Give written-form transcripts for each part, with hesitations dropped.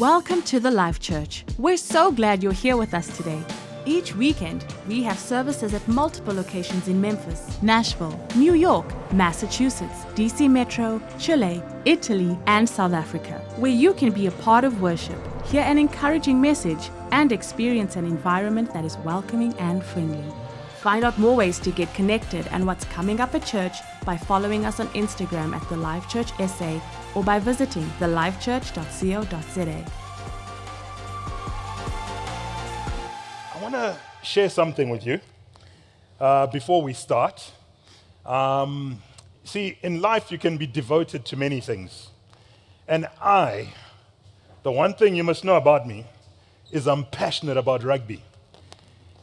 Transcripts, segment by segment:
Welcome to the Life Church. We're so glad you're here with us today. Each weekend, we have services at multiple locations in Memphis, Nashville, New York, Massachusetts, DC Metro, Chile, Italy, and South Africa, where you can be a part of worship, hear an encouraging message, and experience an environment that is welcoming and friendly. Find out more ways to get connected and what's coming up at church by following us on Instagram at The Life Church SA or by visiting thelifechurch.co.za. I want to share something with you before we start. See, in life you can be devoted to many things. And the one thing you must know about me is I'm passionate about rugby.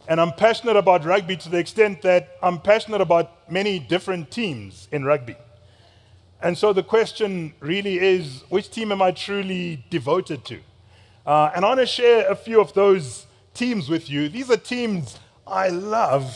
And I'm passionate about rugby to the extent that I'm passionate about many different teams in rugby. And so the question really is, which team am I truly devoted to? And I want to share a few of those teams with you. These are teams I love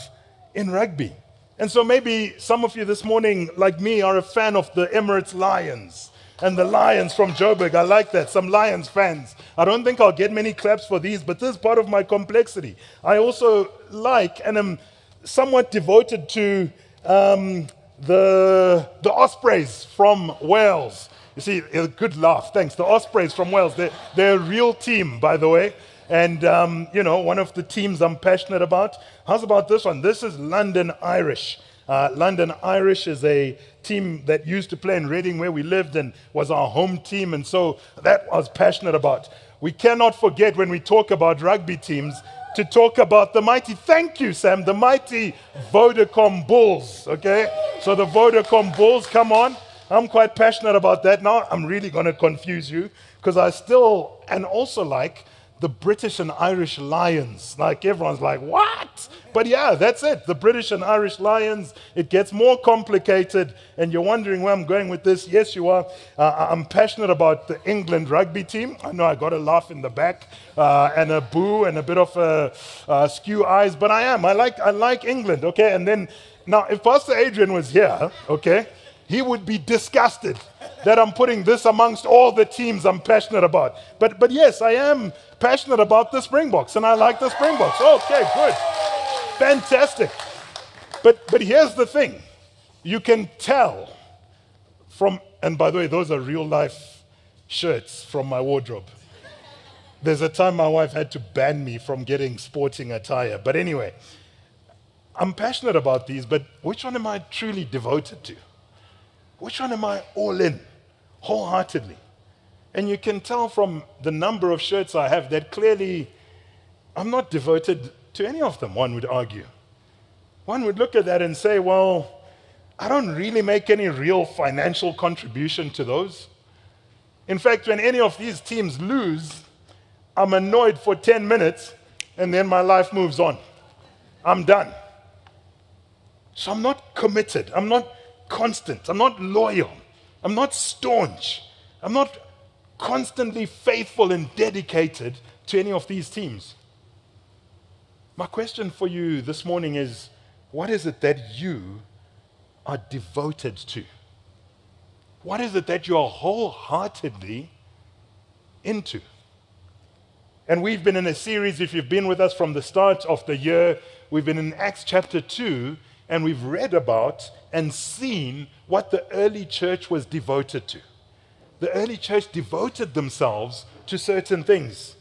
in rugby. And so maybe some of you this morning, like me, are a fan of the Emirates Lions. And the Lions from Joburg, I like that. Some Lions fans. I don't think I'll get many claps for these, but this is part of my complexity. I also like and am somewhat devoted to the Ospreys from Wales. You see, a good laugh. Thanks. The Ospreys from Wales. They're a real team, by the way. And, one of the teams I'm passionate about. How's about this one? This is London Irish. London Irish is a team that used to play in Reading where we lived and was our home team, and so that I was passionate about. We cannot forget when we talk about rugby teams to talk about the mighty, thank you Sam, the mighty Vodacom Bulls, okay? So the Vodacom Bulls, come on. I'm quite passionate about that. Now I'm really going to confuse you because I still and also like the British and Irish Lions. Like everyone's like, what? But yeah, that's it. The British and Irish Lions. It gets more complicated and you're wondering where I'm going with this. Yes, you are. I'm passionate about the England rugby team. I know I got a laugh in the back and a boo and a bit of a skew eyes, but I am. I like England, okay? And then, now if Pastor Adrian was here, okay, he would be disgusted that I'm putting this amongst all the teams I'm passionate about. But yes, I am passionate about the Springboks, and I like the Springboks. Okay, good. Fantastic. But here's the thing. You can tell from, and by the way, those are real life shirts from my wardrobe. There's a time my wife had to ban me from getting sporting attire. But anyway, I'm passionate about these, but which one am I truly devoted to? Which one am I all in, wholeheartedly? And you can tell from the number of shirts I have that clearly I'm not devoted to any of them, one would argue. One would look at that and say, well, I don't really make any real financial contribution to those. In fact, when any of these teams lose, I'm annoyed for 10 minutes and then my life moves on. I'm done. So I'm not committed. I'm not constant. I'm not loyal. I'm not staunch. I'm not constantly faithful and dedicated to any of these teams. My question for you this morning is, what is it that you are devoted to? What is it that you are wholeheartedly into? And we've been in a series, if you've been with us from the start of the year, we've been in Acts chapter 2, and we've read about and seen what the early church was devoted to. The early church devoted themselves to certain things.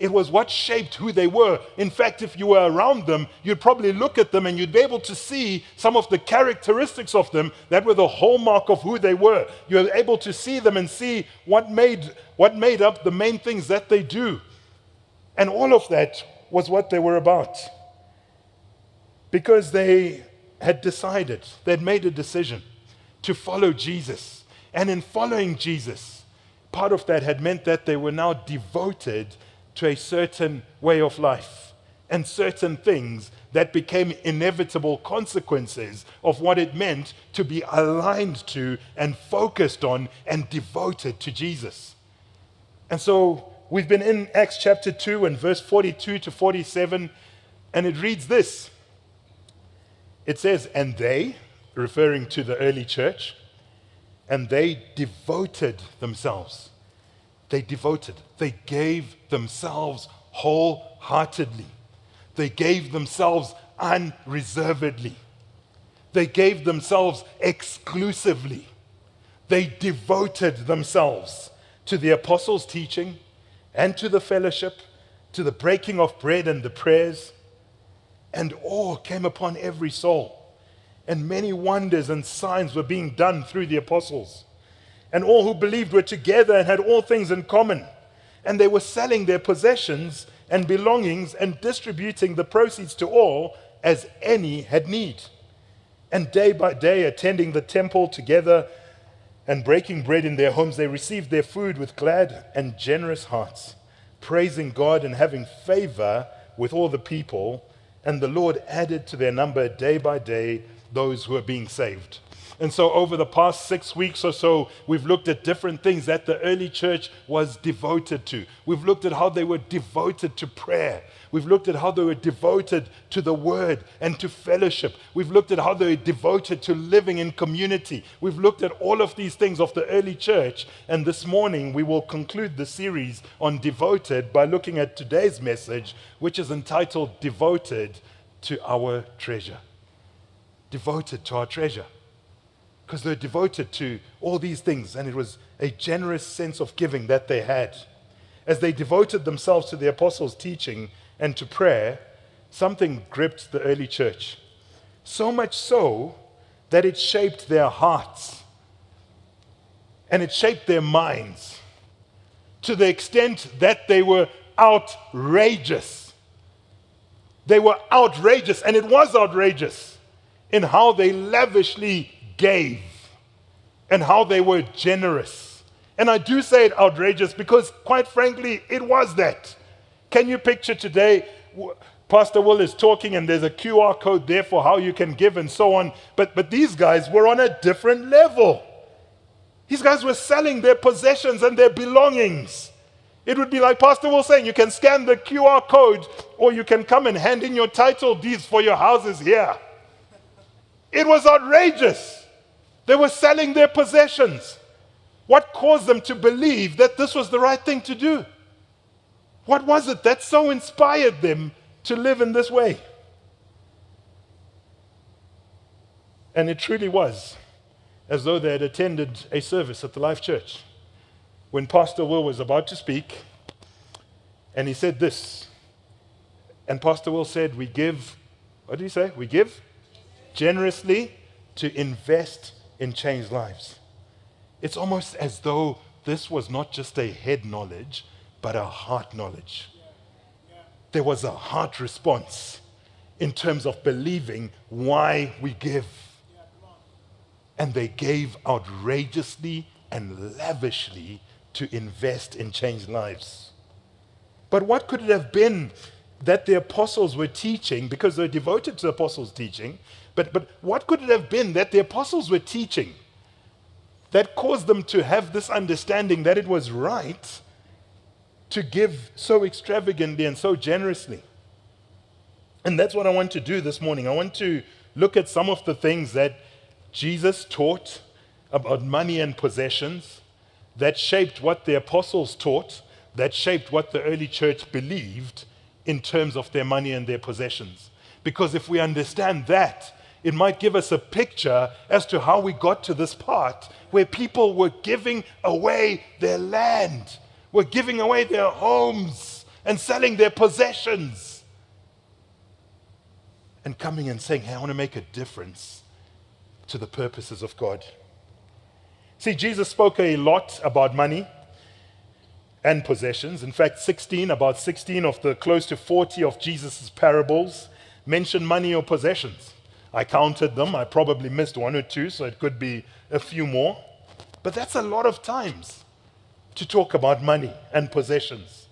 It was what shaped who they were. In fact, if you were around them, you'd probably look at them and you'd be able to see some of the characteristics of them that were the hallmark of who they were. You were able to see them and see what made up the main things that they do. And all of that was what they were about. Because they had decided, they'd made a decision to follow Jesus. And in following Jesus, part of that had meant that they were now devoted to a certain way of life and certain things that became inevitable consequences of what it meant to be aligned to and focused on and devoted to Jesus. And so we've been in Acts chapter 2 and verse 42 to 47, and it reads this. It says, and they, referring to the early church, and they devoted themselves They devoted. They gave themselves wholeheartedly. They gave themselves unreservedly. They gave themselves exclusively. They devoted themselves to the apostles' teaching and to the fellowship, to the breaking of bread and the prayers. And awe came upon every soul. And many wonders and signs were being done through the apostles. And all who believed were together and had all things in common. And they were selling their possessions and belongings and distributing the proceeds to all as any had need. And day by day, attending the temple together and breaking bread in their homes, they received their food with glad and generous hearts, praising God and having favor with all the people. And the Lord added to their number day by day those who are being saved. And so over the past 6 weeks or so, we've looked at different things that the early church was devoted to. We've looked at how they were devoted to prayer. We've looked at how they were devoted to the word and to fellowship. We've looked at how they were devoted to living in community. We've looked at all of these things of the early church. And this morning, we will conclude the series on devoted by looking at today's message, which is entitled Devoted to Our Treasure. Devoted to our treasure. Because they're devoted to all these things, and it was a generous sense of giving that they had. As they devoted themselves to the apostles' teaching and to prayer, something gripped the early church. So much so that it shaped their hearts and it shaped their minds to the extent that they were outrageous. They were outrageous, and it was outrageous in how they lavishly gave and how they were generous. And I do say it outrageous because, quite frankly, it was that. Can you picture today, Pastor Will is talking and there's a QR code there for how you can give and so on, but these guys were on a different level. These guys were selling their possessions and their belongings. It would be like Pastor Will saying, you can scan the QR code or you can come and hand in your title deeds for your houses here. It was outrageous. They were selling their possessions. What caused them to believe that this was the right thing to do? What was it that so inspired them to live in this way? And it truly was as though they had attended a service at the Life Church when Pastor Will was about to speak, and he said this. And Pastor Will said, we give, what did he say? We give generously to invest in changed lives. It's almost as though this was not just a head knowledge, but a heart knowledge. There was a heart response in terms of believing why we give. And they gave outrageously and lavishly to invest in changed lives. But what could it have been that the apostles were teaching, because they're devoted to the apostles' teaching, but what could it have been that the apostles were teaching that caused them to have this understanding that it was right to give so extravagantly and so generously? And that's what I want to do this morning. I want to look at some of the things that Jesus taught about money and possessions that shaped what the apostles taught, that shaped what the early church believed in terms of their money and their possessions. Because if we understand that, it might give us a picture as to how we got to this part where people were giving away their land, were giving away their homes and selling their possessions and coming and saying, hey, I want to make a difference to the purposes of God. See, Jesus spoke a lot about money and possessions. In fact, about 16 of the close to 40 of Jesus' parables mention money or possessions. I counted them. I probably missed one or two, so it could be a few more. But that's a lot of times to talk about money and possessions.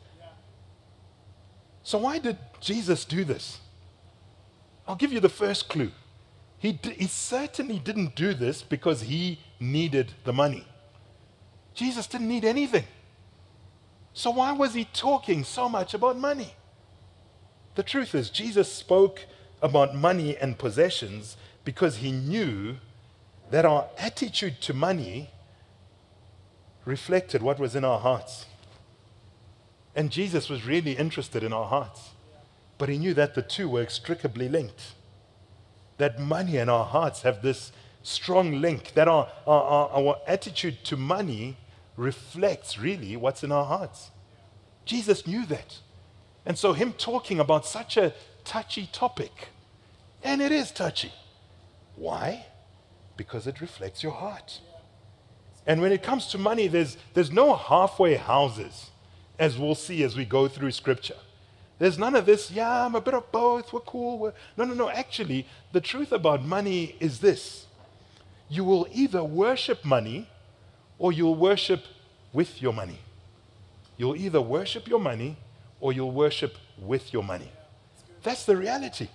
So why did Jesus do this? I'll give you the first clue. He certainly didn't do this because he needed the money. Jesus didn't need anything. So why was he talking so much about money? The truth is, Jesus spoke about money and possessions because he knew that our attitude to money reflected what was in our hearts. And Jesus was really interested in our hearts. But he knew that the two were inextricably linked. That money and our hearts have this strong link, that our attitude to money reflects really what's in our hearts. Jesus knew that. And so him talking about such a touchy topic, and it is touchy. Why? Because it reflects your heart. And when it comes to money, there's no halfway houses, as we'll see as we go through Scripture. There's none of this, yeah, I'm a bit of both, we're cool. No. Actually, the truth about money is this. You will either worship money or you'll worship with your money. You'll either worship your money or you'll worship with your money. That's the reality.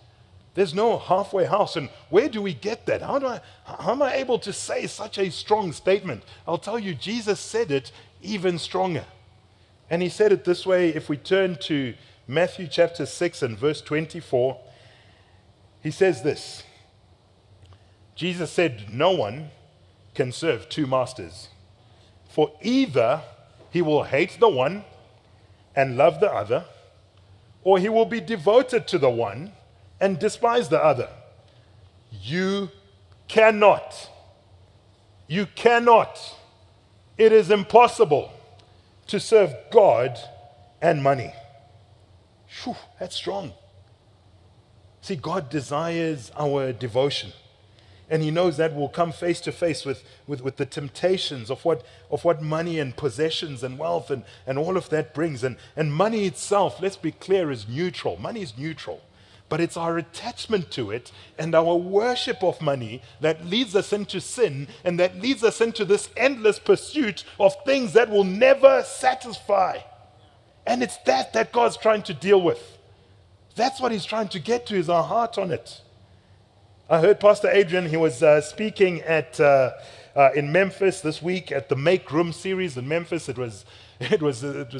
There's no halfway house. And where do we get that? How am I able to say such a strong statement? I'll tell you, Jesus said it even stronger. And he said it this way. If we turn to Matthew chapter 6 and verse 24, he says this. Jesus said, no one can serve two masters, for either he will hate the one and love the other, or he will be devoted to the one and despise the other. You cannot. It is impossible to serve God and money. Whew, that's strong. See, God desires our devotion. And he knows that will come face to face with the temptations of what money and possessions and wealth and all of that brings. And money itself, let's be clear, is neutral. Money is neutral. But it's our attachment to it and our worship of money that leads us into sin and that leads us into this endless pursuit of things that will never satisfy. And it's that God's trying to deal with. That's what he's trying to get to, is our heart on it. I heard Pastor Adrian, he was speaking in Memphis this week at the Make Room series in Memphis. It was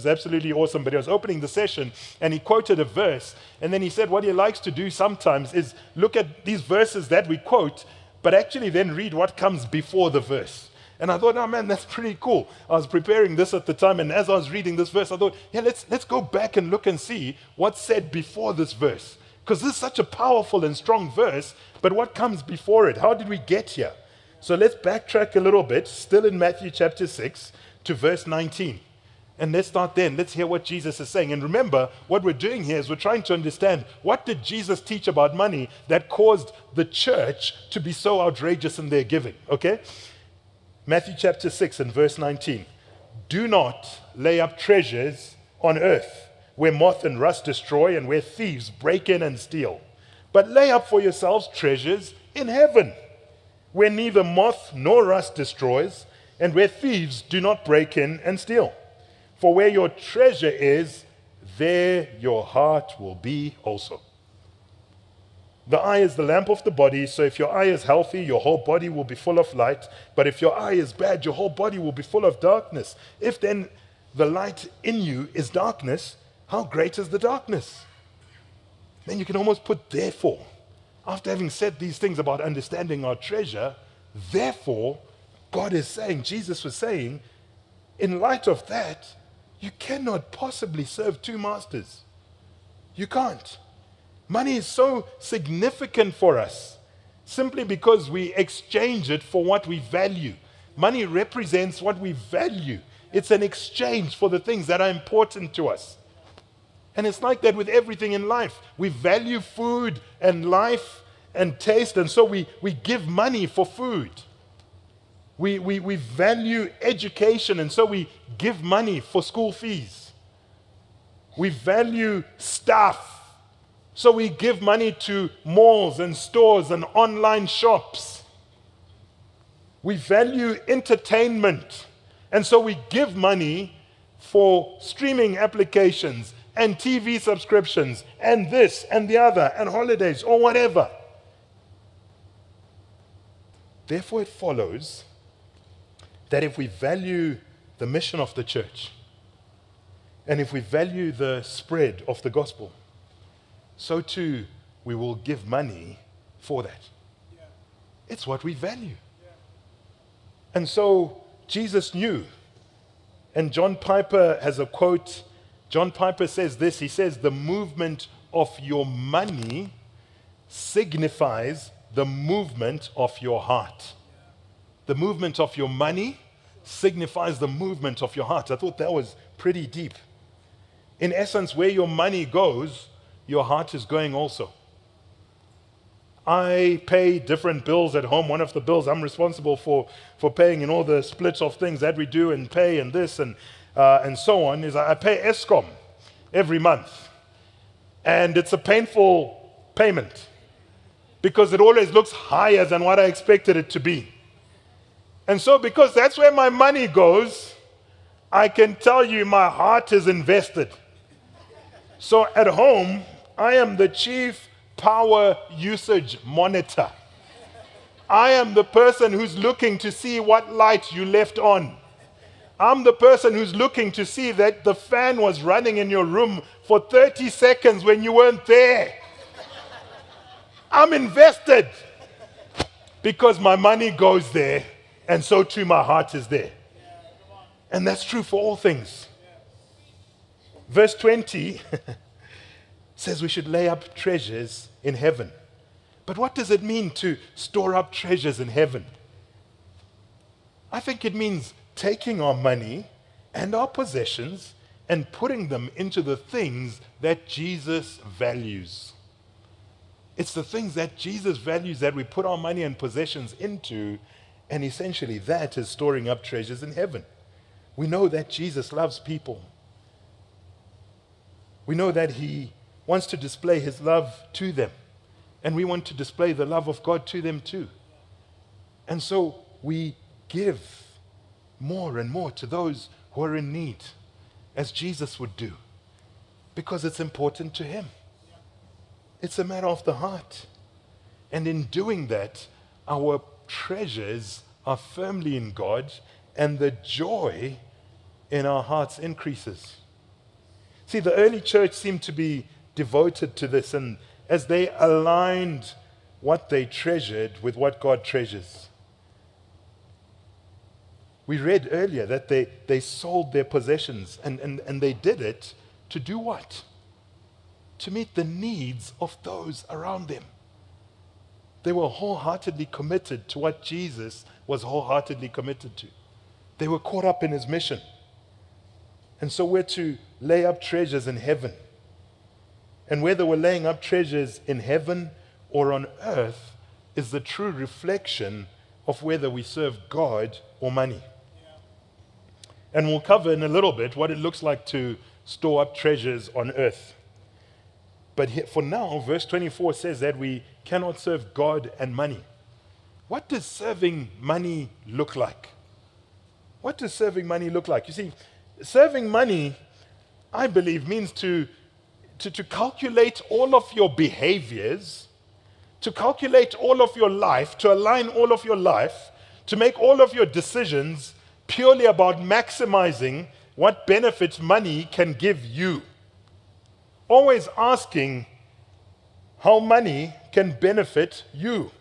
absolutely awesome, but he was opening the session and he quoted a verse, and then he said what he likes to do sometimes is look at these verses that we quote, but actually then read what comes before the verse. And I thought, oh man, that's pretty cool. I was preparing this at the time, and as I was reading this verse, I thought, yeah, let's go back and look and see what's said before this verse. Because this is such a powerful and strong verse, but what comes before it? How did we get here? So let's backtrack a little bit, still in Matthew chapter 6 to verse 19. And let's start then. Let's hear what Jesus is saying. And remember, what we're doing here is we're trying to understand, what did Jesus teach about money that caused the church to be so outrageous in their giving? Okay? Matthew chapter 6 and verse 19. Do not lay up treasures on earth, where moth and rust destroy and where thieves break in and steal. But lay up for yourselves treasures in heaven, where neither moth nor rust destroys and where thieves do not break in and steal. For where your treasure is, there your heart will be also. The eye is the lamp of the body, so if your eye is healthy, your whole body will be full of light. But if your eye is bad, your whole body will be full of darkness. If then the light in you is darkness, how great is the darkness? Then you can almost put therefore. After having said these things about understanding our treasure, therefore, God is saying, Jesus was saying, in light of that, you cannot possibly serve two masters. You can't. Money is so significant for us simply because we exchange it for what we value. Money represents what we value. It's an exchange for the things that are important to us. And it's like that with everything in life. We value food and life and taste, and so we give money for food. We value education, and so we give money for school fees. We value stuff, so we give money to malls and stores and online shops. We value entertainment, and so we give money for streaming applications and TV subscriptions, and this and the other, and holidays, or whatever. Therefore, it follows that if we value the mission of the church, and if we value the spread of the gospel, so too we will give money for that. Yeah. It's what we value. Yeah. And so Jesus knew, and John Piper has a quote John Piper says this. He says, the movement of your money signifies the movement of your heart. The movement of your money signifies the movement of your heart. I thought that was pretty deep. In essence, where your money goes, your heart is going also. I pay different bills at home. One of the bills I'm responsible for paying in all the splits of things that we do and pay and this and so on is I pay Eskom every month. And it's a painful payment because it always looks higher than what I expected it to be. And so because that's where my money goes, I can tell you my heart is invested. So at home, I am the chief power usage monitor. I am the person who's looking to see what light you left on. I'm the person who's looking to see that the fan was running in your room for 30 seconds when you weren't there. I'm invested because my money goes there, and so too my heart is there. And that's true for all things. Verse 20 says we should lay up treasures in heaven. But what does it mean to store up treasures in heaven? I think it means taking our money and our possessions and putting them into the things that Jesus values. It's the things that Jesus values that we put our money and possessions into, and essentially that is storing up treasures in heaven. We know that Jesus loves people. We know that he wants to display his love to them, and we want to display the love of God to them too. And so we give more and more to those who are in need, as Jesus would do, because it's important to him. It's a matter of the heart. And in doing that, our treasures are firmly in God, and the joy in our hearts increases. See, the early church seemed to be devoted to this, and as they aligned what they treasured with what God treasures. We read earlier that they sold their possessions, and they did it to do what? To meet the needs of those around them. They were wholeheartedly committed to what Jesus was wholeheartedly committed to. They were caught up in his mission. And so we're to lay up treasures in heaven. And whether we're laying up treasures in heaven or on earth is the true reflection of whether we serve God or money. And we'll cover in a little bit what it looks like to store up treasures on earth. But for now, verse 24 says that we cannot serve God and money. What does serving money look like? What does serving money look like? You see, serving money, I believe, means to calculate all of your behaviors, to calculate all of your life, to align all of your life, to make all of your decisions purely about maximizing what benefits money can give you. Always asking how money can benefit you.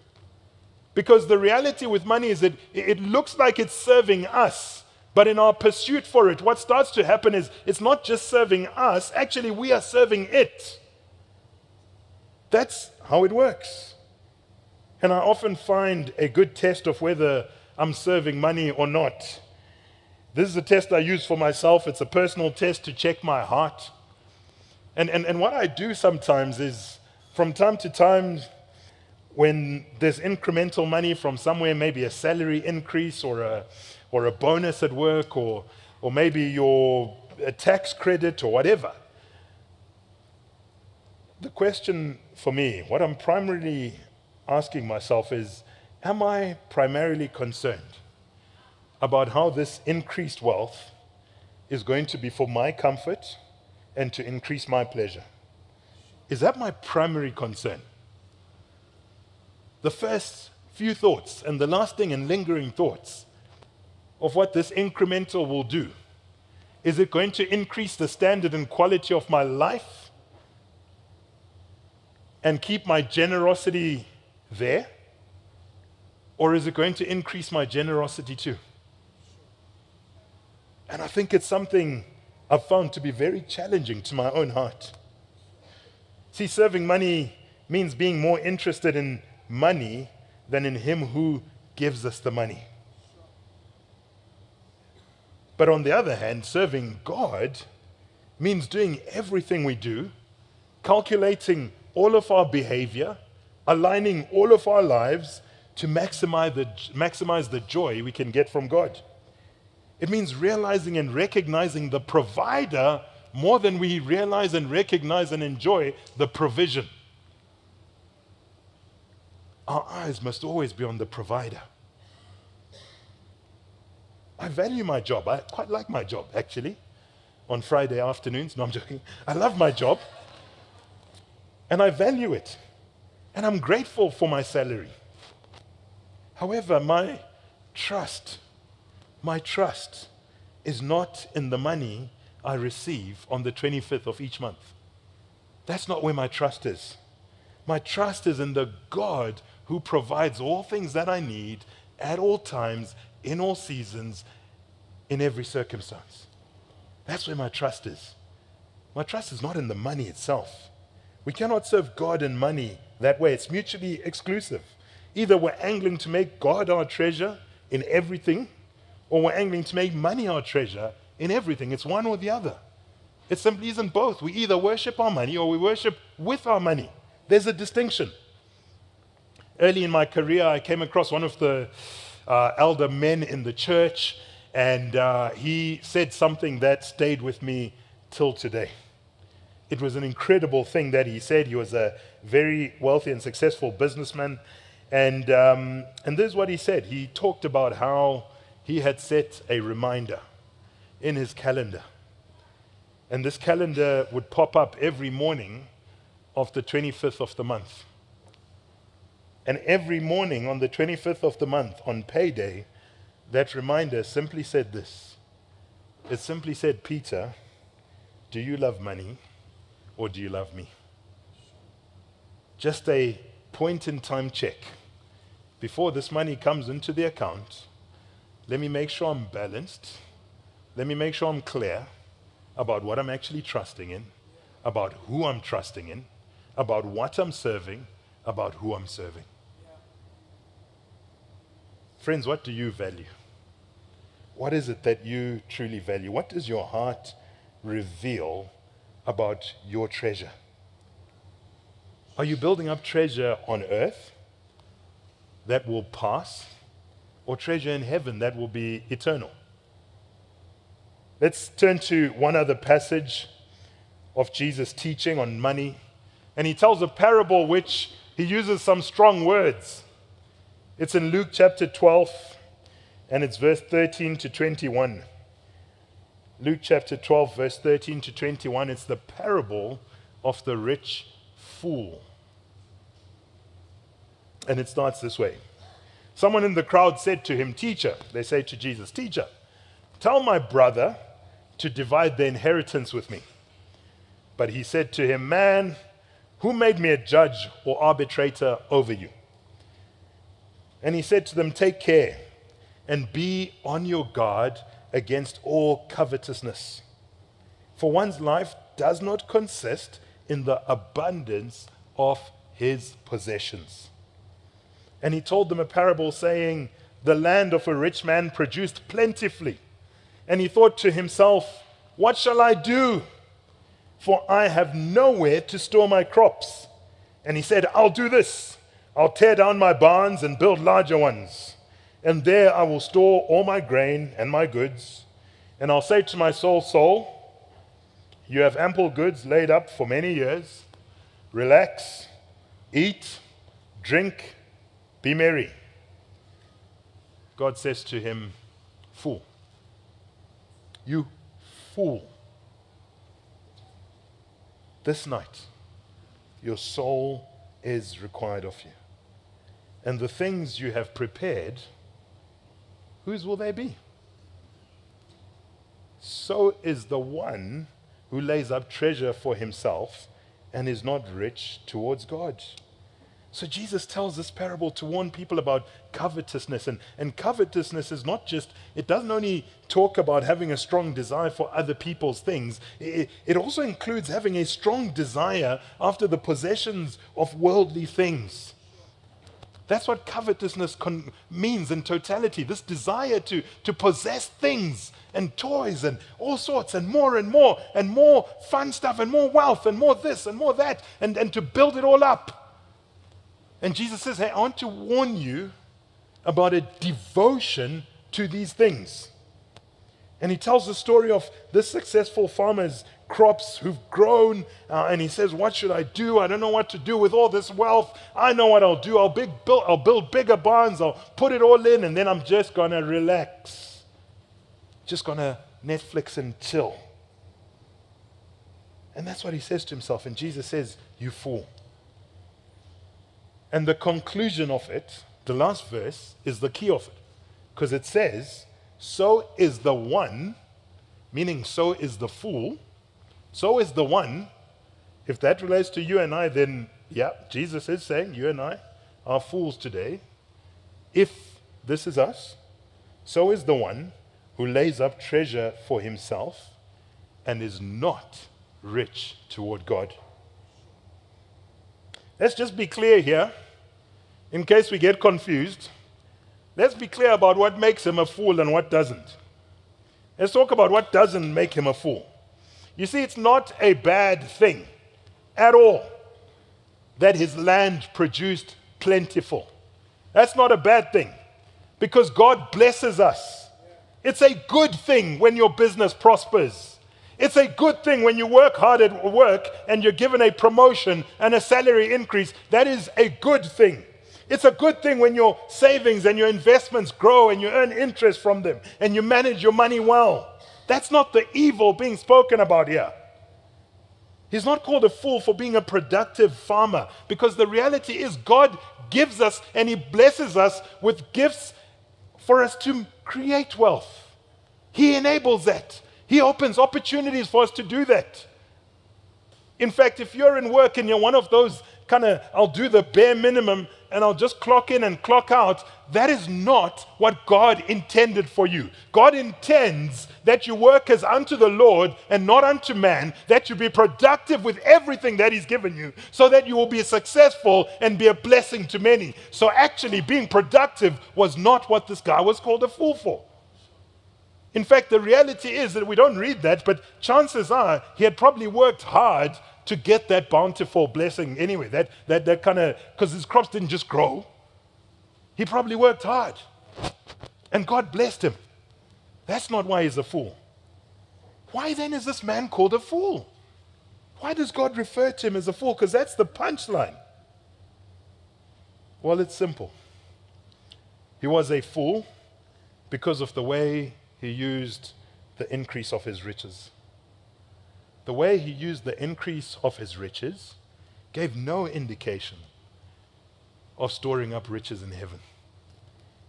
Because the reality with money is that it looks like it's serving us, but in our pursuit for it, what starts to happen is it's not just serving us, actually we are serving it. That's how it works. And I often find a good test of whether I'm serving money or not. This is a test I use for myself. It's a personal test to check my heart. And what I do sometimes is, from time to time, when there's incremental money from somewhere, maybe a salary increase or a bonus at work or maybe a tax credit or whatever, the question for me, what I'm primarily asking myself is, am I primarily concerned about how this increased wealth is going to be for my comfort and to increase my pleasure? Is that my primary concern? The first few thoughts and the lasting and lingering thoughts of what this incremental will do. Is it going to increase the standard and quality of my life and keep my generosity there? Or is it going to increase my generosity too? And I think it's something I've found to be very challenging to my own heart. See, serving money means being more interested in money than in Him who gives us the money. But on the other hand, serving God means doing everything we do, calculating all of our behavior, aligning all of our lives to maximize the joy we can get from God. It means realizing and recognizing the provider more than we realize and recognize and enjoy the provision. Our eyes must always be on the provider. I value my job. I quite like my job, actually. On Friday afternoons, no, I'm joking. I love my job. And I value it. And I'm grateful for my salary. However, my trust is not in the money I receive on the 25th of each month. That's not where my trust is. My trust is in the God who provides all things that I need at all times, in all seasons, in every circumstance. That's where my trust is. My trust is not in the money itself. We cannot serve God and money that way. It's mutually exclusive. Either we're angling to make God our treasure in everything, or we're angling to make money our treasure in everything. It's one or the other. It simply isn't both. We either worship our money or we worship with our money. There's a distinction. Early in my career, I came across one of the elder men in the church, and he said something that stayed with me till today. It was an incredible thing that he said. He was a very wealthy and successful businessman, and this is what he said. He talked about how he had set a reminder in his calendar, and this calendar would pop up every morning of the 25th of the month. And every morning on the 25th of the month, on payday, that reminder simply said this. It simply said, Peter, do you love money or do you love me? Just a point-in-time check. Before this money comes into the account, let me make sure I'm balanced. Let me make sure I'm clear about what I'm actually trusting in, about who I'm trusting in, about what I'm serving, about who I'm serving. Friends, what do you value? What is it that you truly value? What does your heart reveal about your treasure? Are you building up treasure on earth that will pass, or treasure in heaven that will be eternal? Let's turn to one other passage of Jesus' teaching on money. And he tells a parable which he uses some strong words. It's in Luke chapter 12, and it's verse 13 to 21. Luke chapter 12, verse 13 to 21. It's the parable of the rich fool. And it starts this way. Someone in the crowd said to him, Teacher, they say to Jesus, Teacher, tell my brother to divide the inheritance with me. But he said to him, Man, who made me a judge or arbitrator over you? And he said to them, Take care and be on your guard against all covetousness. For one's life does not consist in the abundance of his possessions. And he told them a parable saying, The land of a rich man produced plentifully. And he thought to himself, What shall I do? For I have nowhere to store my crops. And he said, I'll do this. I'll tear down my barns and build larger ones. And there I will store all my grain and my goods. And I'll say to my soul, you have ample goods laid up for many years. Relax, eat, drink, be merry. God says to him, Fool. You fool. This night, your soul is required of you. And the things you have prepared, whose will they be? So is the one who lays up treasure for himself and is not rich towards God. So Jesus tells this parable to warn people about covetousness. And covetousness is not just, it doesn't only talk about having a strong desire for other people's things. It also includes having a strong desire after the possessions of worldly things. That's what covetousness means in totality. This desire to possess things and toys and all sorts and more fun stuff and more wealth and more this and more that and to build it all up. And Jesus says, hey, I want to warn you about a devotion to these things. And he tells the story of this successful farmer's crops who've grown, and he says, what should I do? I don't know what to do with all this wealth. I know what I'll do. I'll build bigger barns. I'll put it all in, and then I'm just going to relax. Just going to Netflix and chill. And that's what he says to himself. And Jesus says, you fool. And the conclusion of it, the last verse, is the key of it. Because it says, so is the one, meaning so is the fool, so is the one. If that relates to you and I, then yeah, Jesus is saying you and I are fools today. If this is us, so is the one who lays up treasure for himself and is not rich toward God. Let's just be clear here, in case we get confused. Let's be clear about what makes him a fool and what doesn't. Let's talk about what doesn't make him a fool. You see, it's not a bad thing at all that his land produced plentiful. That's not a bad thing, because God blesses us. It's a good thing when your business prospers. It's a good thing when you work hard at work and you're given a promotion and a salary increase. That is a good thing. It's a good thing when your savings and your investments grow and you earn interest from them and you manage your money well. That's not the evil being spoken about here. He's not called a fool for being a productive farmer, because the reality is God gives us and he blesses us with gifts for us to create wealth. He enables that. He opens opportunities for us to do that. In fact, if you're in work and you're one of those kind of, I'll do the bare minimum and I'll just clock in and clock out, that is not what God intended for you. God intends that you work as unto the Lord and not unto man, that you be productive with everything that he's given you, so that you will be successful and be a blessing to many. So actually being productive was not what this guy was called a fool for. In fact, the reality is that we don't read that, but chances are he had probably worked hard to get that bountiful blessing anyway, that kind of, because his crops didn't just grow. He probably worked hard, and God blessed him. That's not why he's a fool. Why then is this man called a fool? Why does God refer to him as a fool? Because that's the punchline. Well, it's simple. He was a fool because of the way he used the increase of his riches. The way he used the increase of his riches gave no indication of storing up riches in heaven.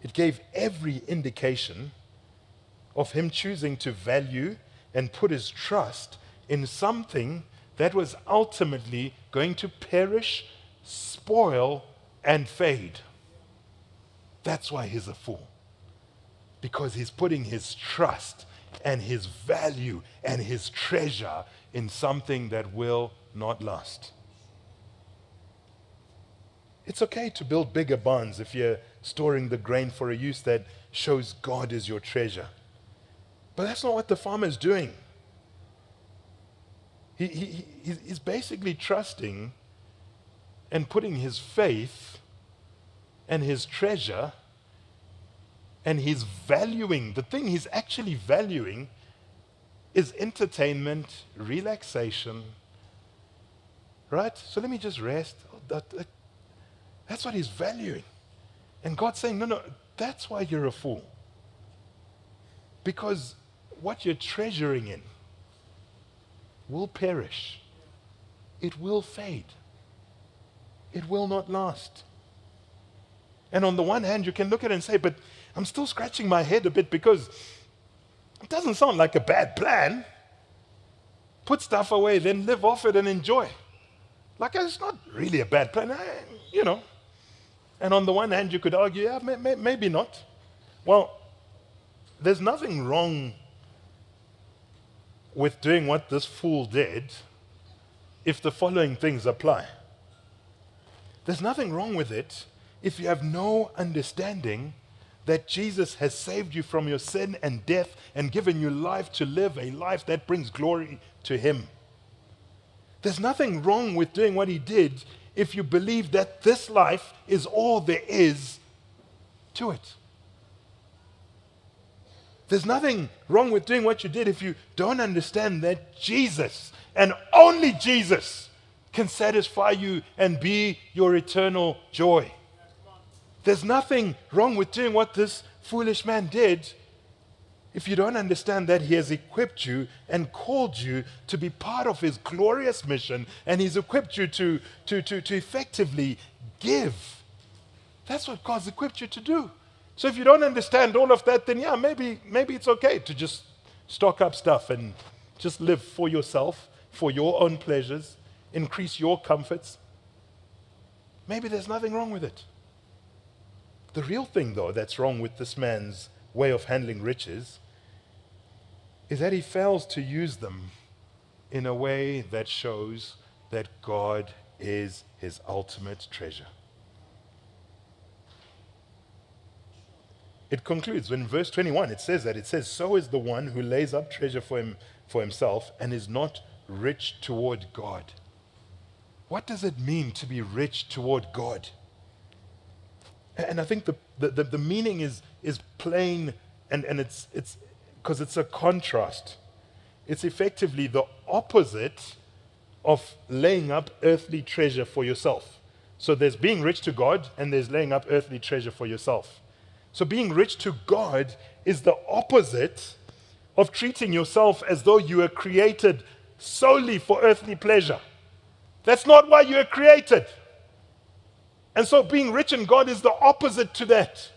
It gave every indication of him choosing to value and put his trust in something that was ultimately going to perish, spoil, and fade. That's why he's a fool. Because he's putting his trust and his value and his treasure in something that will not last. It's okay to build bigger barns if you're storing the grain for a use that shows God is your treasure. But that's not what the farmer is doing. He's basically trusting and putting his faith and his treasure, and he's valuing, the thing he's actually valuing is entertainment, relaxation, right? So let me just rest. That's what he's valuing. And God's saying, no, that's why you're a fool. Because what you're treasuring in will perish. It will fade. It will not last. And on the one hand, you can look at it and say, but I'm still scratching my head a bit, because it doesn't sound like a bad plan. Put stuff away, then live off it and enjoy. Like, it's not really a bad plan. And on the one hand, you could argue, yeah, maybe not. Well, there's nothing wrong with doing what this fool did if the following things apply. There's nothing wrong with it if you have no understanding that Jesus has saved you from your sin and death and given you life to live a life that brings glory to Him. There's nothing wrong with doing what He did if you believe that this life is all there is to it. There's nothing wrong with doing what you did if you don't understand that Jesus, and only Jesus, can satisfy you and be your eternal joy. There's nothing wrong with doing what this foolish man did if you don't understand that He has equipped you and called you to be part of His glorious mission, and He's equipped you to effectively give. That's what God's equipped you to do. So if you don't understand all of that, then yeah, maybe it's okay to just stock up stuff and just live for yourself, for your own pleasures, increase your comforts. Maybe there's nothing wrong with it. The real thing, though, that's wrong with this man's way of handling riches is that he fails to use them in a way that shows that God is his ultimate treasure. It concludes when verse 21, it says, so is the one who lays up treasure for himself and is not rich toward God. What does it mean to be rich toward God? And I think the meaning is plain, and it's because it's a contrast. It's effectively the opposite of laying up earthly treasure for yourself. So there's being rich to God and there's laying up earthly treasure for yourself. So being rich to God is the opposite of treating yourself as though you were created solely for earthly pleasure. That's not why you were created. And so being rich in God is the opposite to that.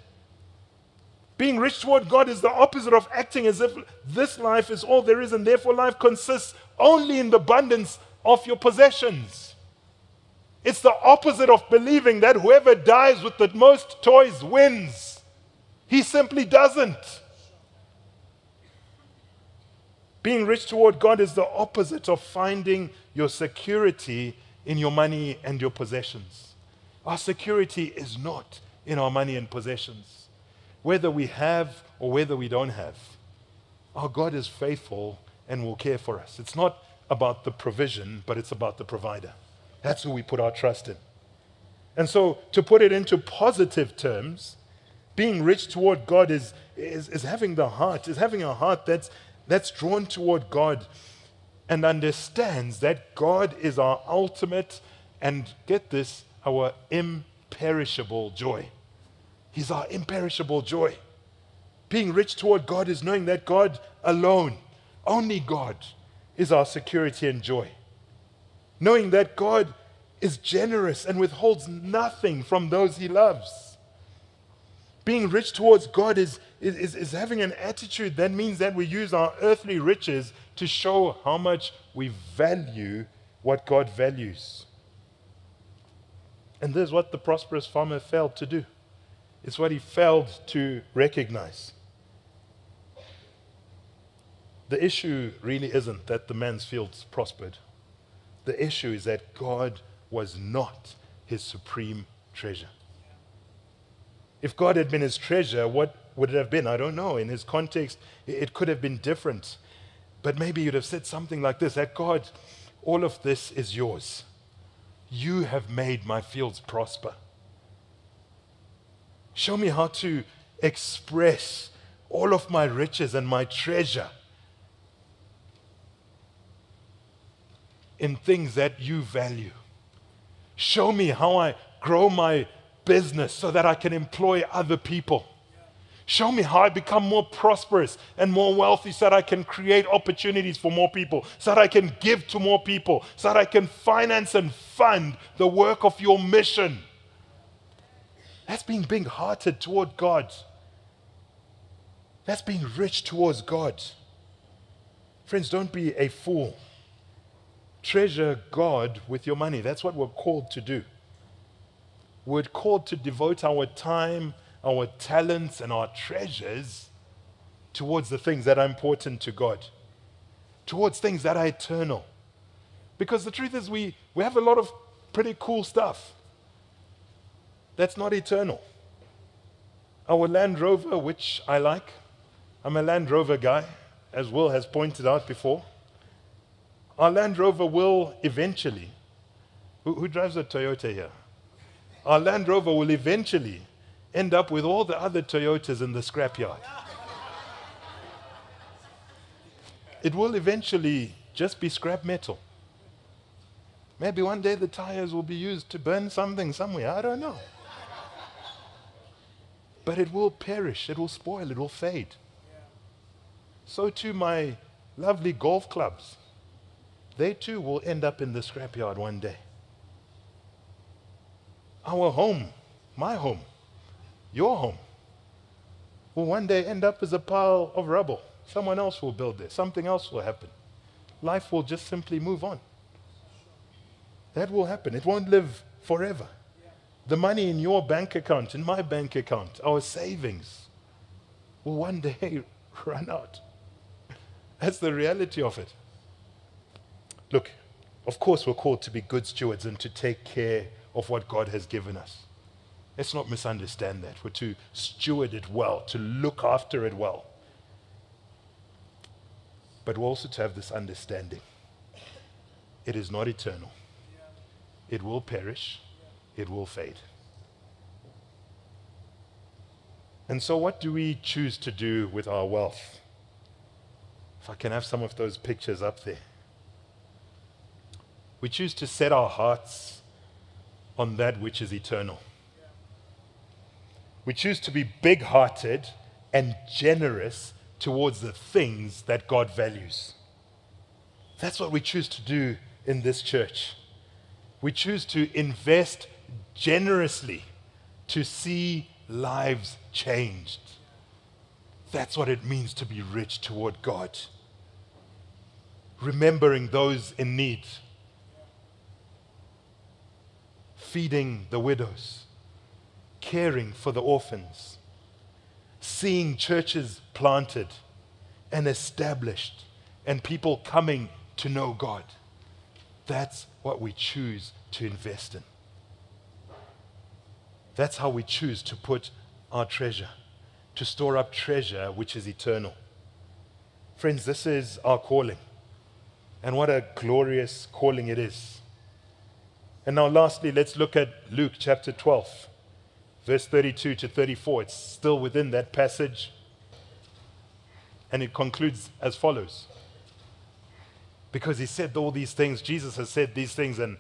Being rich toward God is the opposite of acting as if this life is all there is, and therefore life consists only in the abundance of your possessions. It's the opposite of believing that whoever dies with the most toys wins. He simply doesn't. Being rich toward God is the opposite of finding your security in your money and your possessions. Our security is not in our money and possessions. Whether we have or whether we don't have, our God is faithful and will care for us. It's not about the provision, but it's about the provider. That's who we put our trust in. And so, to put it into positive terms, being rich toward God is having a heart that's drawn toward God and understands that God is our ultimate and, get this, our imperishable joy. He's our imperishable joy. Being rich toward God is knowing that God alone, only God, is our security and joy. Knowing that God is generous and withholds nothing from those He loves. Being rich towards God is having an attitude that means that we use our earthly riches to show how much we value what God values. And this is what the prosperous farmer failed to do. It's what he failed to recognize. The issue really isn't that the man's fields prospered. The issue is that God was not his supreme treasure. If God had been his treasure, what would it have been? I don't know. In his context, it could have been different. But maybe you'd have said something like this, that God, all of this is yours. You have made my fields prosper. Show me how to express all of my riches and my treasure in things that you value. Show me how I grow my business so that I can employ other people. Show me how I become more prosperous and more wealthy so that I can create opportunities for more people, so that I can give to more people, so that I can finance and fund the work of your mission. That's being big-hearted toward God. That's being rich towards God. Friends, don't be a fool. Treasure God with your money. That's what we're called to do. we're called to devote our time, our talents, and our treasures towards the things that are important to God, towards things that are eternal. Because the truth is, we have a lot of pretty cool stuff that's not eternal. Our Land Rover, which I like, I'm a Land Rover guy, as Will has pointed out before. Our Land Rover will eventually, who drives a Toyota here? Our Land Rover will eventually end up with all the other Toyotas in the scrapyard. It will eventually just be scrap metal. Maybe one day the tires will be used to burn something somewhere. I don't know. But it will perish, it will spoil, it will fade. So too my lovely golf clubs. They too will end up in the scrapyard one day. Our home, my home, your home, will one day end up as a pile of rubble. Someone else will build it. Something else will happen. Life will just simply move on. That will happen. It won't live forever. The money in your bank account, in my bank account, our savings, will one day run out. That's the reality of it. Look, of course we're called to be good stewards and to take care of what God has given us. Let's not misunderstand that. We're to steward it well, to look after it well. But we're also to have this understanding. It is not eternal. It will perish. It will fade. And so what do we choose to do with our wealth? If I can have some of those pictures up there. We choose to set our hearts on that which is eternal. We choose to be big-hearted and generous towards the things that God values. That's what we choose to do in this church. We choose to invest generously to see lives changed. That's what it means to be rich toward God. Remembering those in need. Feeding the widows. Caring for the orphans. Seeing churches planted and established and people coming to know God. That's what we choose to invest in. That's how we choose to put our treasure, to store up treasure which is eternal. Friends, this is our calling. And what a glorious calling it is. And now lastly, let's look at Luke chapter 12. Verse 32 to 34, it's still within that passage. And it concludes as follows. Because he said all these things, Jesus has said these things, and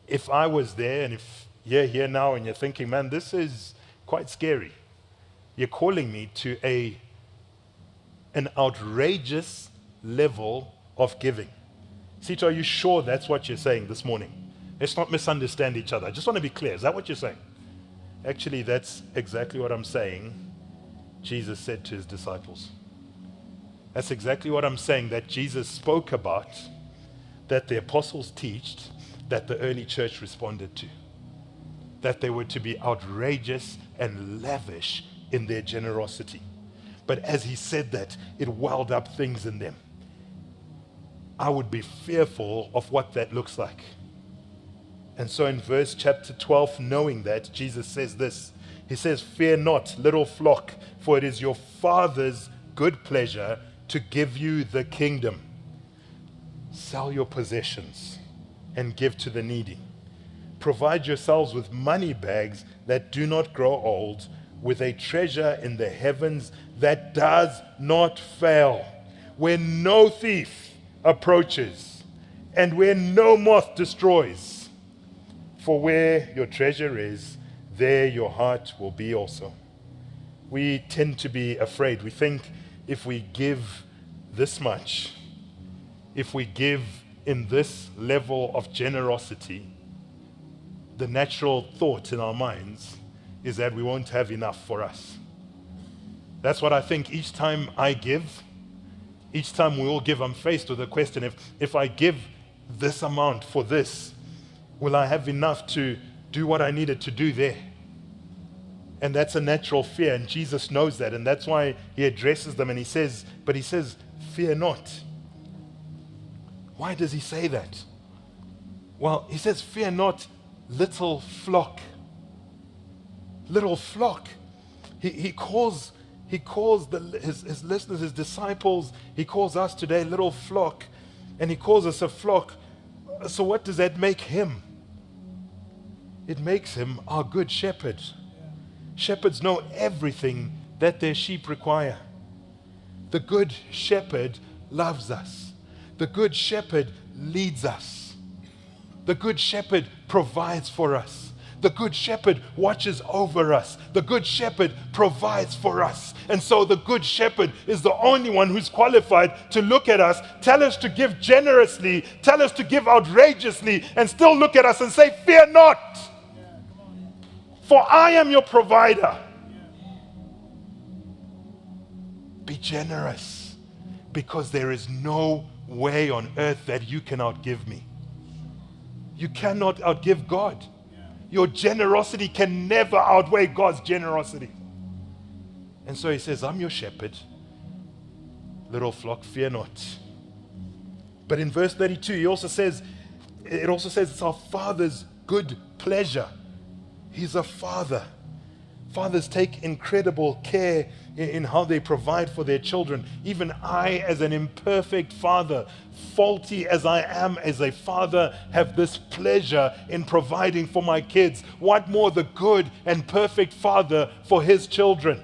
if I was there, and if you're here now and you're thinking, man, this is quite scary. You're calling me to an outrageous level of giving. Sitho, are you sure that's what you're saying this morning? Let's not misunderstand each other. I just want to be clear. Is that what you're saying? Actually, that's exactly what I'm saying Jesus said to his disciples. That's exactly what I'm saying that Jesus spoke about, that the apostles taught, that the early church responded to. That they were to be outrageous and lavish in their generosity. But as he said that, it welled up things in them. I would be fearful of what that looks like. And so in verse chapter 12, knowing that, Jesus says this. He says, "Fear not, little flock, for it is your Father's good pleasure to give you the kingdom. Sell your possessions and give to the needy. Provide yourselves with money bags that do not grow old, with a treasure in the heavens that does not fail, where no thief approaches, and where no moth destroys. For where your treasure is, there your heart will be also." We tend to be afraid. We think if we give this much, if we give in this level of generosity, the natural thought in our minds is that we won't have enough for us. That's what I think each time I give, each time we all give, I'm faced with the question, if I give this amount for this, will I have enough to do what I needed to do there. And that's a natural fear, and Jesus knows that, and that's why he addresses them, and he says, fear not. Why does he say that? Well, he says, fear not, little flock. Little flock. He calls his listeners, his disciples, he calls us today little flock, and he calls us a flock. So what does that make him? It makes him our good shepherd. Shepherds know everything that their sheep require. The good shepherd loves us. The good shepherd leads us. The good shepherd provides for us. The good shepherd watches over us. The good shepherd provides for us. And so the good shepherd is the only one who's qualified to look at us, tell us to give generously, tell us to give outrageously, and still look at us and say, fear not, for I am your provider. Be generous, because there is no way on earth that you can outgive me. You cannot outgive God. Your generosity can never outweigh God's generosity. And so he says, I'm your shepherd. Little flock, fear not. But in verse 32, it also says it's our Father's good pleasure. He's a father. Fathers take incredible care in how they provide for their children. Even I, as an imperfect father, faulty as I am as a father, have this pleasure in providing for my kids. What more the good and perfect father for his children?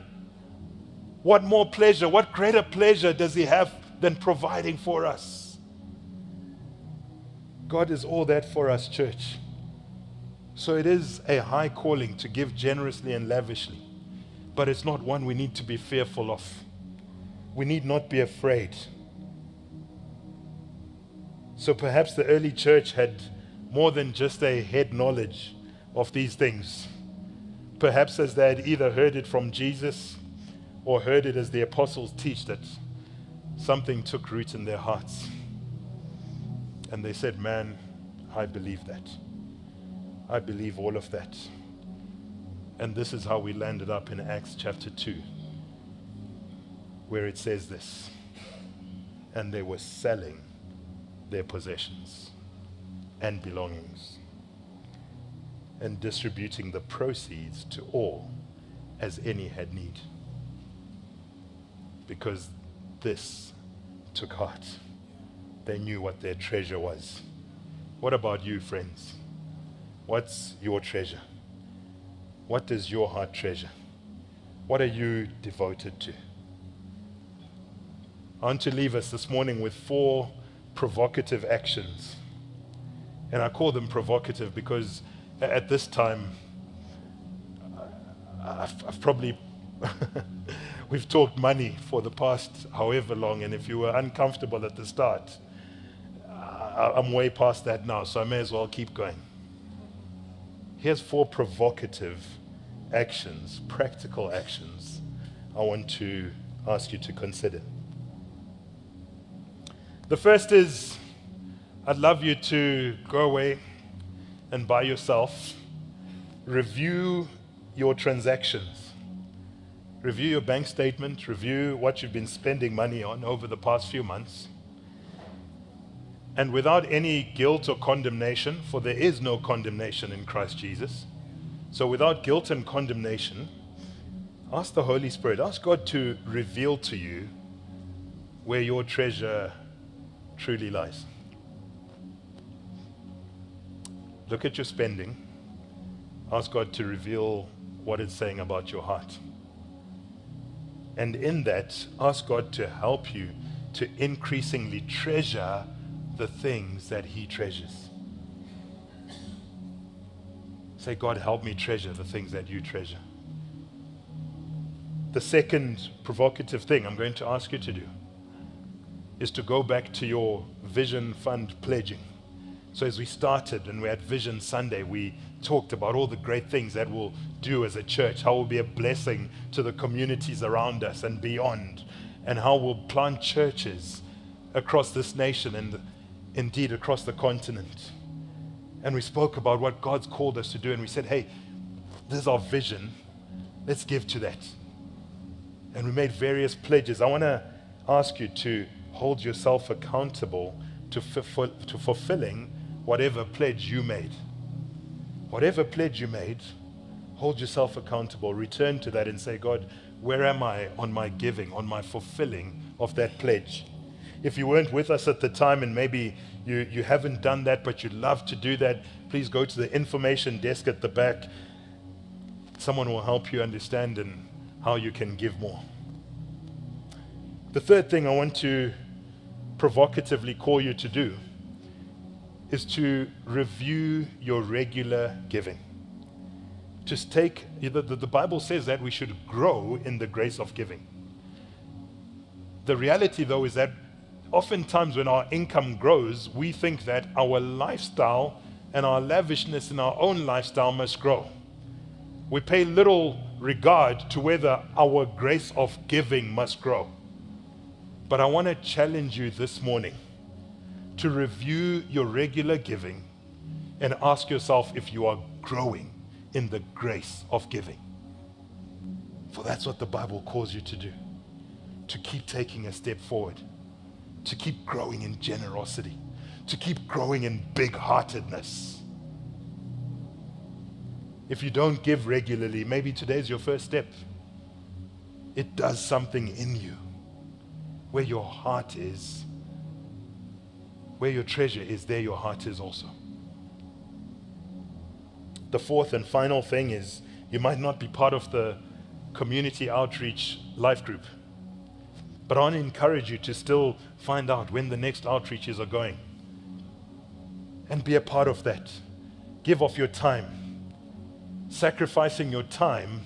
What more pleasure, what greater pleasure does he have than providing for us? God is all that for us, church. So it is a high calling to give generously and lavishly, but it's not one we need to be fearful of. We need not be afraid. So perhaps the early church had more than just a head knowledge of these things. Perhaps as they had either heard it from Jesus or heard it as the apostles teach, that something took root in their hearts. And they said, man, I believe that. I believe all of that. And this is how we landed up in Acts chapter 2, where it says this, and they were selling their possessions and belongings and distributing the proceeds to all as any had need. Because this took heart. They knew what their treasure was. What about you, friends? What's your treasure? What does your heart treasure? What are you devoted to? I want to leave us this morning with 4 provocative actions. And I call them provocative because at this time, I've probably, we've talked money for the past however long, and if you were uncomfortable at the start, I'm way past that now, so I may as well keep going. Here's 4 provocative actions, practical actions, I want to ask you to consider. The first is, I'd love you to go away and by yourself, review your transactions. Review your bank statement, review what you've been spending money on over the past few months. And without any guilt or condemnation, for there is no condemnation in Christ Jesus. So without guilt and condemnation, ask the Holy Spirit, ask God to reveal to you where your treasure truly lies. Look at your spending. Ask God to reveal what it's saying about your heart. And in that, ask God to help you to increasingly treasure the things that He treasures. Say, God, help me treasure the things that you treasure. The second provocative thing I'm going to ask you to do is to go back to your Vision Fund pledging. So as we started and we had Vision Sunday, we talked about all the great things that we'll do as a church, how we'll be a blessing to the communities around us and beyond, and how we'll plant churches across this nation and indeed across the continent. And we spoke about what God's called us to do. And we said, hey, this is our vision. Let's give to that. And we made various pledges. I want to ask you to hold yourself accountable to fulfilling whatever pledge you made. Whatever pledge you made, hold yourself accountable. Return to that and say, God, where am I on my giving, on my fulfilling of that pledge? If you weren't with us at the time and maybe you haven't done that, but you'd love to do that, please go to the information desk at the back. Someone will help you understand and how you can give more. The third thing I want to provocatively call you to do is to review your regular giving. Just take, the Bible says that we should grow in the grace of giving. The reality, though, is that oftentimes when our income grows, we think that our lifestyle and our lavishness in our own lifestyle must grow. We pay little regard to whether our grace of giving must grow. But I want to challenge you this morning to review your regular giving and ask yourself if you are growing in the grace of giving. For that's what the Bible calls you to do, to keep taking a step forward, to keep growing in generosity, to keep growing in big-heartedness. If you don't give regularly, maybe today's your first step. It does something in you. Where your heart is, where your treasure is, there your heart is also. The fourth and final thing is you might not be part of the community outreach life group, but I want to encourage you to still find out when the next outreaches are going and be a part of that. Give of your time. Sacrificing your time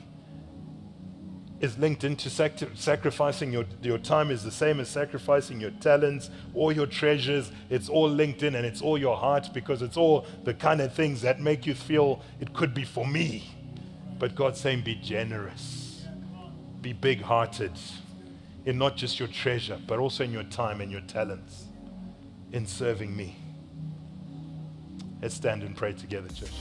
is linked into sacrificing your time is the same as sacrificing your talents or your treasures. It's all linked in, and it's all your heart, because it's all the kind of things that make you feel it could be for me. But God's saying be generous, be big-hearted in not just your treasure, but also in your time and your talents in serving me. Let's stand and pray together, church.